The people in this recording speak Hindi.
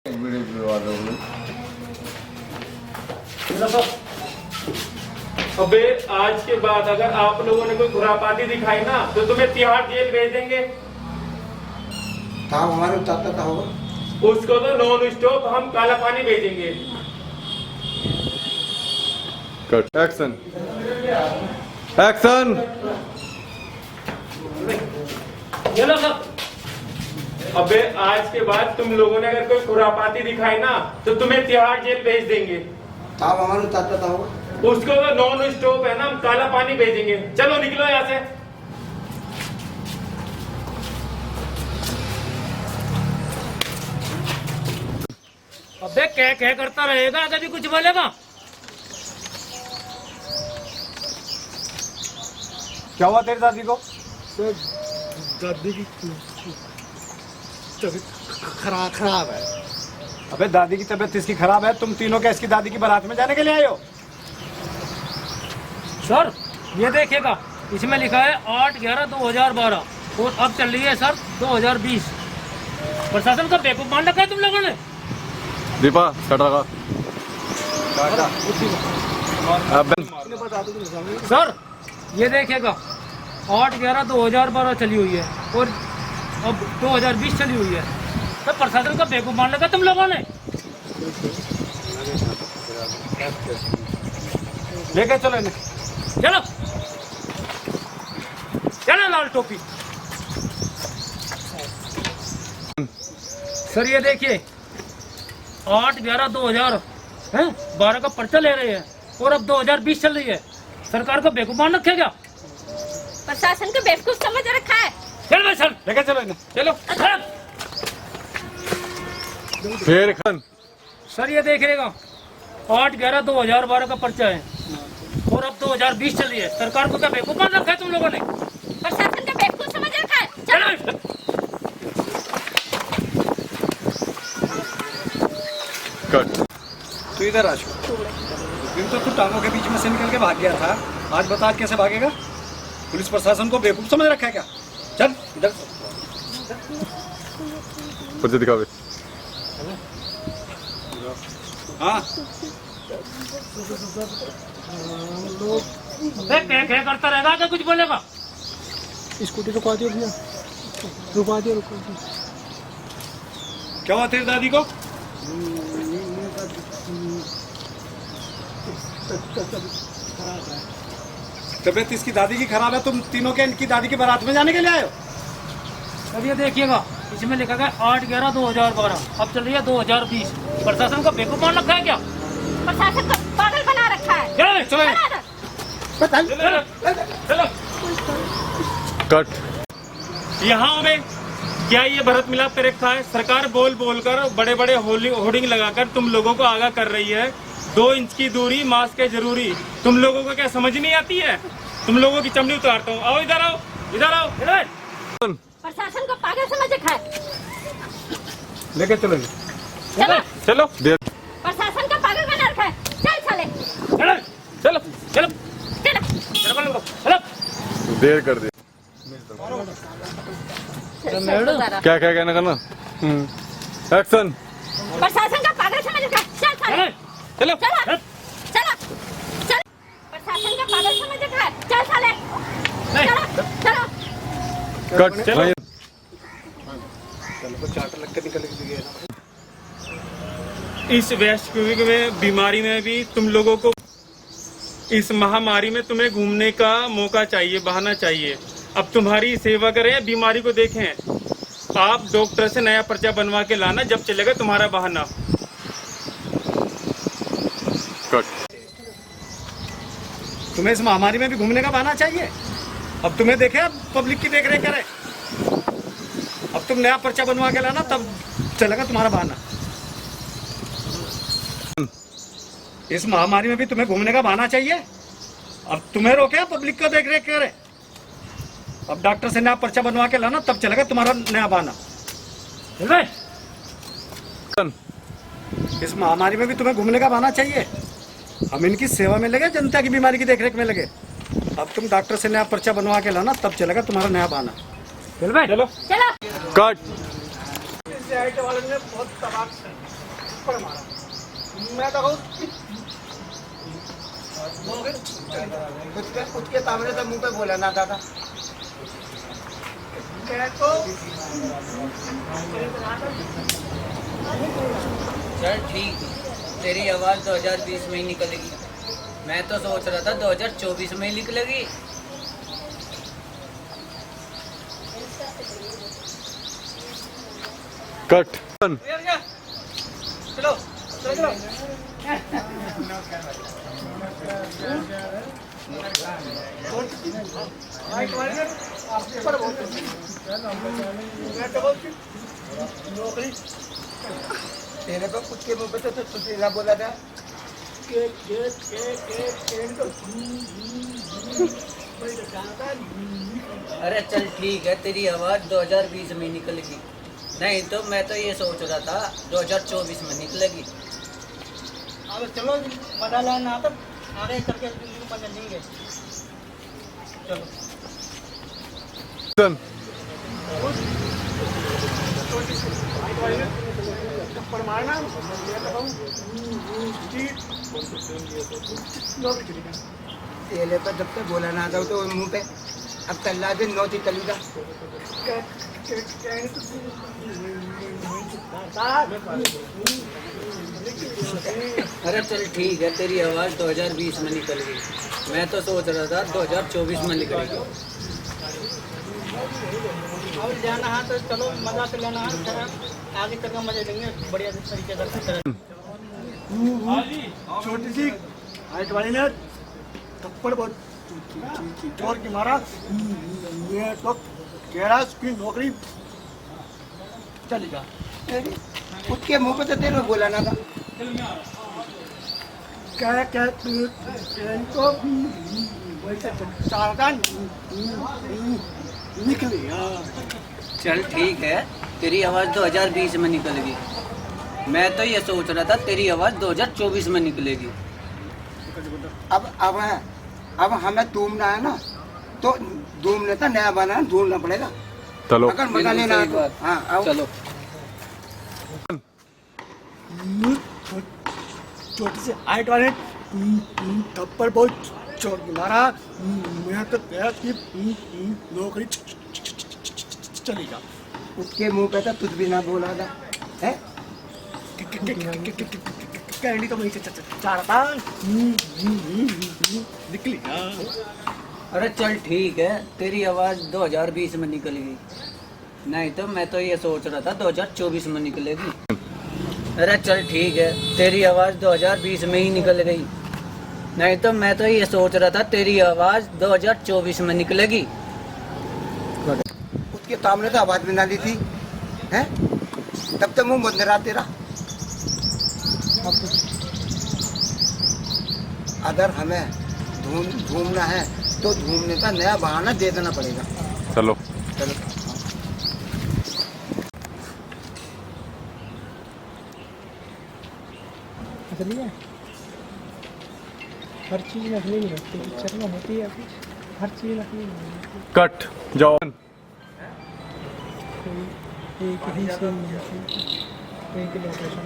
अबे आज के बाद अगर आप लोगों ने कोई खुरापाती दिखाई ना तो तुम्हें तिहाड़ जेल भेज देंगे। काम हमारे उतारता था होगा उसको तो नॉन स्टॉप हम काला पानी भेजेंगे। Cut action action. चलो सब। अबे आज के बाद तुम लोगों ने अगर कोई खुरापाती दिखाई ना तो तुम्हें तिहाड़ जेल भेज देंगे। काम हमारे उतारता था होगा उसको तो नॉन स्टॉप है ना हम काला पानी भेजेंगे। चलो निकलो यहाँ से। अबे क्या करता रहेगा, कभी कुछ बोलेगा? क्या हुआ तेरी दादी को? दादी की तबीयत खराब है। अबे दादी की तबीयत इसकी खराब है, तुम तीनों क्या इसकी दादी की बारात में जाने के लिए आए हो? सर ये देखिएगा, इसमें लिखा है 8/11/2012 और अब चल रही है सर 2020। प्रशासन का बेवकूफ मान रखा है तुम लोगों ने। दीपा कटा सर ये देखिएगा 8/11/2012 चली हुई है और अब 2020 चली हुई है। तो प्रशासन का बेवकूफ मान रखा है तुम लोगों ने। लेके चलो इन्हें। चलो चलो लाल टोपी। सर ये देखिए 8/11/2012 का पर्चा ले रहे हैं और अब 2020 चल रही है। सरकार को बेवकूफ मान रखे क्या? प्रशासन को बेवकूफ समझ रखा है। चल भाई सर लेके चलो इन्हें। चलो। फिर खन सर ये देखिएगा 8/11/2012 का पर्चा है और अब 2020 चल रही है। सरकार को क्या बेवकूफ मान रखा है तुम लोगों ने? प्रशासन को बेवकूफ समझ रखा है। चलो। कट। तू इधर आ। दिन तो तू टांगों के बीच में से निकल के भाग गया था, आज बता आज कैसे भागेगा? पुलिस प्रशासन को बेवकूफ समझ रखा है क्या? चल इधर। पर्चे दिखावे। हाँ क्या करता रहेगा, क्या कुछ बोलेगा? स्कूटी रुकवा दियो भैया, रुकवा दियो। क्या हुआ तेरी दादी को? तबीयत इसकी दादी की खराब है, तुम तीनों के इनकी दादी की बारात में जाने के लिए आए हो? अब ये देखिएगा इसमें लिखा है 8/11/2012 अब चल रही है 2020। प्रशासन को बेवकूफ मान रखा है क्या? प्रशासन को पागल बना रखा है। चलो चलो। कट। यहाँ में क्या ये भरत मिलाप पे रखा है? सरकार बोल बोल कर बड़े बड़े होर्डिंग लगाकर तुम लोगों को आगाह कर रही है 2 इंच की दूरी, मास्क है जरूरी। तुम लोगों को क्या समझ नहीं आती है? तुम लोगों की चमड़ी उतारता हूँ। आओ इधर आओ, इधर आओ, इधर। प्रशासन को पागल समझ रखा है। लेके चलो इन्हें। चलो। चलो प्रशासन को पागल बना रखा है। चल साले। चलो चलो चलो चलो। चलो। देर कर दिया। क्या क्या कहना करना। एक्शन। प्रशासन का पागल समझ रखा है। चल साले। चलो चलो चलो चल। प्रशासन का पागल समझ रखा है। चल साले। चलो चलो। कट। चलो। इस वैश्विक में बीमारी में भी तुम लोगों को, इस महामारी में तुम्हें घूमने का मौका चाहिए, बहाना चाहिए। अब तुम्हारी सेवा करें, बीमारी को देखें। आप डॉक्टर से नया पर्चा बनवा के लाना, जब चलेगा तुम्हारा बहाना। कट। तुम्हें इस महामारी में भी घूमने का बहाना चाहिए। अब तुम्हें देखे, अब पब्लिक की देख रेख करे। अब तुम नया पर्चा बनवा के लाना, तब चलेगा तुम्हारा बहाना। इस महामारी में भी तुम्हें घूमने का बहाना चाहिए। अब तुम्हें रोके, पब्लिक को देख रेख करे। अब डॉक्टर से नया पर्चा बनवा के लाना, तब चलेगा तुम्हारा नया बहाना। इस महामारी में भी तुम्हें घूमने का बहाना चाहिए। हम इनकी सेवा में लगे, जनता की बीमारी की देखरेख में लगे। अब तुम डॉक्टर से नया पर्चा बनवा के लाना, तब चलेगा तुम्हारा नया बहाना। चलो चलो। कट। से आईटी वाले ने बहुत तबाह पर मारा। मैं तो कुछ के सामने तो मुंह पे बोला ना दादा। चल ठीक, तेरी आवाज़ 2020 में ही निकलेगी। मैं तो सोच रहा था 2024 में ही निकलेगी। कट चलो चलो चलो। तेरे को कुछ के मुंह पे तो तुझे ना बोला था। अरे चल ठीक है, तेरी आवाज़ 2020 में निकलेगी। नहीं तो मैं तो ये सोच रहा था 2024 में निकलेगी। अब चलो मजा लेना तो आगे करके मजा लेंगे। चलो पर मारना तेले पर जब तक बोला ना था तो मुंह पे अब तल्ला दिन नौती तलूगा। अरे चल ठीक है, तेरी आवाज़ 2020 में निकलेगी। मैं तो सोच रहा था 2024 में निकलेगी। और जाना है तो चलो मजा से लेना है, जरा आगे करके मजे लेंगे बढ़िया तरीके से। छोटी सी हाइट वाली ने थप्पड़ बहुत जोर की मारा। ये तो केड़ा की नौकरी चलेगा। उसके मुंह पे तो तेरे को बोला ना था। क्या क्या इनको वैसे चार निकली। चल ठीक है, तेरी आवाज़ 2020 में निकलेगी। मैं तो ये सोच रहा था तेरी आवाज़ 2024 में निकलेगी। अब हमें दूमना है ना, तो दूमने का नया बना ढूंढना पड़ेगा। चलो अगर मजा लेना है तो हाँ आओ। चलो छोटी सी हाइट वाले थप्पड़ बहुत जोर की मारा। मैं तो कहा कि नौकरी चलेगा। उसके मुंह पे तो कुछ भी ना बोला था है। कैंडी तो वही चाहता निकली। अरे चल ठीक है, तेरी आवाज़ 2020 में निकलेगी। नहीं तो मैं तो ये सोच रहा था 2024 में निकलेगी। अरे चल ठीक है, तेरी आवाज़ 2020 में ही निकल गई। नहीं तो मैं तो ये सोच रहा था तेरी आवाज़ 2024 में निकलेगी। उसके सामने तो आवाज भी ना दी थी है, तब तक मुंह बंद रहा तेरा। अगर हमें घूमना है तो घूमने का नया बहाना दे देना पड़ेगा। चलो चलो हर चीज़ नकली नहीं होती, पिक्चर में होती है अभी हर चीज़ नकली नहीं होती। कट जाओ। कोई एक ही सेम नहीं होती, एक लोकेशन